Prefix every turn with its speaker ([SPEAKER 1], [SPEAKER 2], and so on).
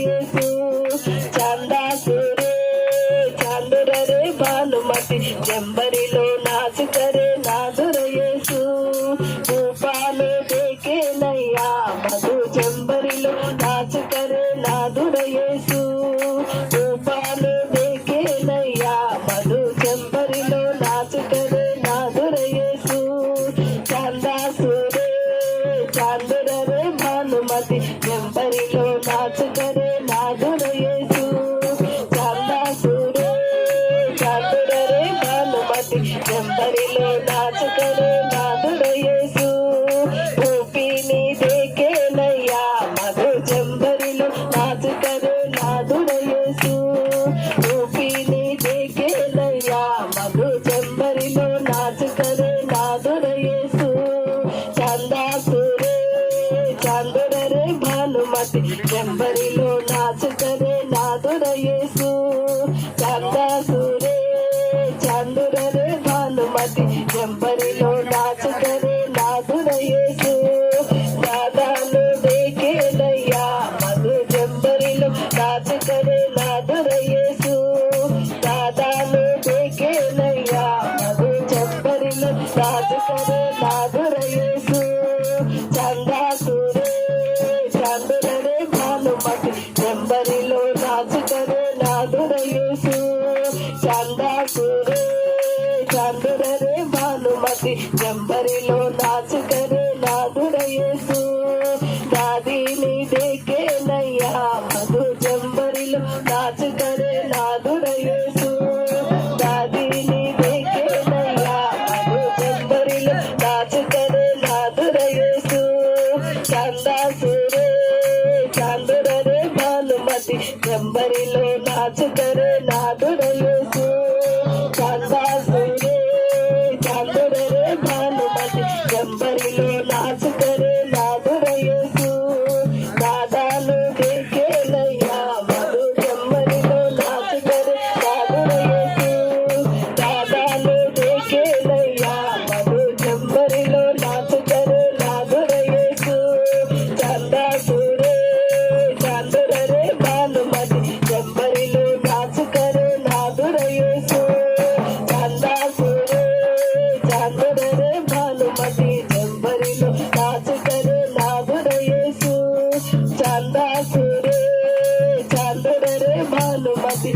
[SPEAKER 1] येसु चंदा सुरे चांदुर रे भानुमति जंबरिलो नाच करे नादुर येसु रूपाले देखे नैया मधु जंबरिलो नाच करे नादुर येसु रूपाले देखे नैया मधु जंबरिलो नाच करे नादुर येसु चंदा सुरे चांदुर रे भानुमति जंबरिलो नाच करे नादुर येसु चंदा सुरे चांदुर रे भानुमति जंबरिलो नाच करे नादुर येसु गोपीनी देखे नैया मधु जंबरिलो नाच करे नादुर येसु गोपीनी देखे नैया मधु जंबरिलो नाच करे नादुर येसु चंदा सुरे चांदुर रे भानुमति जंबरिलो नाच करे नादुर येसु चंदा सुरे चांदुर रे भानुमति जंबरिलो नाच करे नादुर येसु दादानु देखे नैया मधु जंबरिलो नाच करे नादुर येसु दादानु देखे नैया मधु जंबरिलो नाच करे नादुर येसु चंदा सुरे चांदुर रे भानुमति जंबरिलो नाच करे नादुर येसु चंदा सुरे चांदुर रे भानुमति जंबरिलो नाच करे नादुर येसु दादीनी देखे नैया मधु जंबरिलो नाच करे नादुर येसु दादीनी देखे नैया मधु जंबरिलो नाच करे नादुर येसु चंदा सुरे चांदुर रे भानुमति जंबरिलो नाच करे नादुर येसु चंदा सुरे चांदुर रे भानुमति जंबरिलो नाच करे नादुर येसु दादानु देखे नैया मधु जंबरिलो नाच करे नादुर येसु दादानु देखे नैया मधु जंबरिलो नाच करे नादुर येसु चंदा सुरे चांदुर रे भानुमति जंबरिलो नाच करे नादुर येसु चंदा सुरे चांदुर रे भानुमति जंबरिलो नाच करे नादुर येसु चंदा सुरे चांदुर रे भानुमति